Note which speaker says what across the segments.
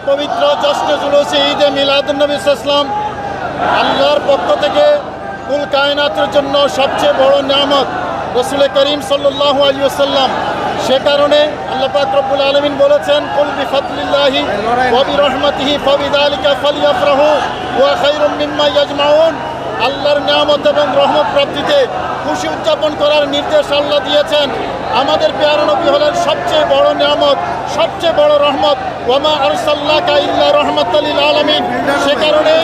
Speaker 1: পবিত্র জশ্নে জুলুসে ঈদে মিলাদুন্নবী সাল্লাল্লাহু আল্লাহর পক্ষ থেকে কুল কায়নাতের জন্য সবচেয়ে বড় নিয়ামত রাসূল করিম সাল্লাল্লাহু আলাইহি ওয়াসাল্লাম। সে কারণে আল্লাহ পাক রব্বুল আলামিন বলেছেন, কুল বিফাদলিল্লাহি ওয়া বিরহমাতিহি ফাবিযালিকা ফালইফরাহু ওয়া খায়রুম মিম্মা ইয়াজমাউন। আল্লাহর নিয়ামত এবং রহমত প্রাপ্তিতে খুশি উদযাপন করার নির্দেশ আল্লাহ দিয়েছেন। আমাদের প্যারা নবী হলেন সবচেয়ে বড় নিয়ামত, সবচেয়ে বড় রহমত। ওয়ামা আরসালনাকা ইল্লা রাহমাতাল লিল আলামিন। সে কারণে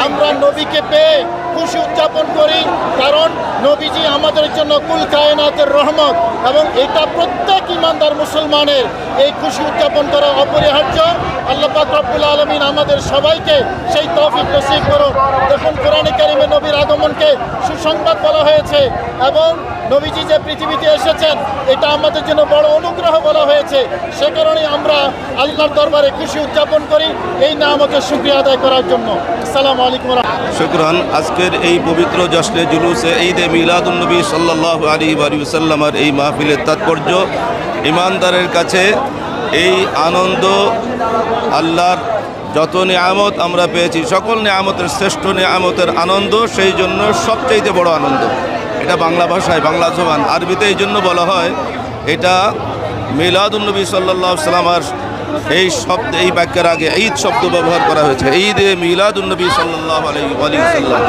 Speaker 1: আমরা নবীকে পেয়ে খুশি উদযাপন করি, কারণ নবীজি আমাদের জন্য কুল কায়নাতের রহমত, এবং এটা প্রত্যেক ইমানদার মুসলমানের এই খুশি উদযাপন করা অপরিহার্য। আল্লাহ পাক রব্বুল আলামিন আমাদের সবাইকে সেই তৌফিক নসিব করুন। দেখুন, কোরআনে কারিমে নবীর আগমনকে সুসংবাদ বলা হয়েছে, এবং নবীজি যে পৃথিবীতে এসেছেন এটা আমাদের জন্য বড় অনুগ্রহ বলা হয়েছে। সে কারণে আমরা আল্লাহর দরবারে খুশি উদযাপন করি এই নামতের শুকরিয়া আদায় করার জন্য। আসসালামু আলাইকুম।
Speaker 2: শুকরান। আজকের এই পবিত্র জশ্নে জুলুসে ঈদে মিলাদুন্নবী সাল্লাল্লাহু আলাইহি ওয়া সাল্লামের এই মাহফিলের তাৎপর্য, ইমানদারের কাছে এই আনন্দ, আল্লাহর যত নিয়ামত আমরা পেয়েছি সকল নিয়ামতের শ্রেষ্ঠ নিয়ামতের আনন্দ, সেই জন্য সবচাইতে বড় আনন্দ। এটা বাংলা ভাষায়, বাংলা জবান, আরবিতে এই জন্য বলা হয়, এটা মিলাদুন্নবী সাল্লাল্লাহু আলাইহি ওয়াসাল্লামের এই শব্দ, এই বাক্যের আগে ঈদ শব্দ ব্যবহার করা হয়েছে। ঈদে মিলাদুন্নবী সাল্লাল্লাহু আলাইহি ওয়াসাল্লাম,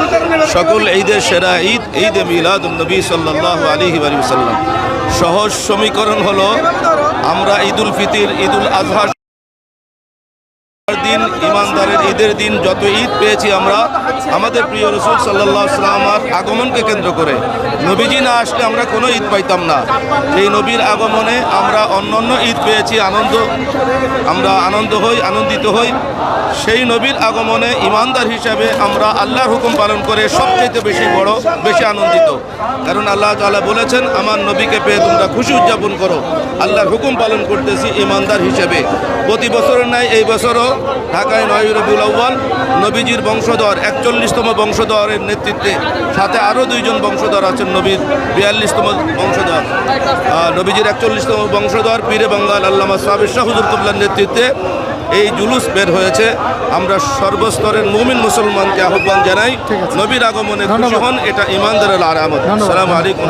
Speaker 2: সকল ঈদের সেরা ঈদ ঈদে মিলাদুন্নবী সাল্লাল্লাহু আলাইহি ওয়াসাল্লাম। সহজ সমীকরণ হলো, আমরা ঈদুল ফিতর, ঈদুল আজহা দিন, ইমানদারের ঈদের দিন যত ঈদ পেয়েছি আমরা আমাদের প্রিয় রাসূল সাল্লাল্লাহু আলাইহি ওয়াসাল্লামের আগমনকে কেন্দ্র করে। নবীজি না আসলে আমরা কোনো ঈদ পাইতাম না। এই নবীর আগমনে আমরা অন্যান্য ঈদ পেয়েছি, আমরা আনন্দিত হই। সেই নবীর আগমনে ইমানদার হিসাবে আমরা আল্লাহর হুকুম পালন করে সবচেয়ে বেশি আনন্দিত। কারণ আল্লাহ তাআলা বলেছেন, আমার নবীকে পেয়ে তোমরা খুশি উদযাপন করো। আল্লাহর হুকুম পালন করতেছি ইমানদার হিসেবে। প্রতি বছরের ন্যায় এই বছরও ঢাকায় 9 রবিউল আউয়াল নবীজির বংশধর 41তম বংশধরের নেতৃত্বে, সাথে আরও 2 জন বংশধর আছেন, নবীর 42তম বংশধর, নবীজির 41তম বংশধর পীরে বাঙ্গাল আল্লামা সাহেব শাহ হুজুর কিবলার নেতৃত্বে এই জুলুস বের হয়েছে। আমরা সর্বস্তরের মুমিন মুসলমানকে আহ্বান জানাই, নবীর আগমনে খুশি হন, এটা ইমানদারের আলামত। আসসালামু আলাইকুম।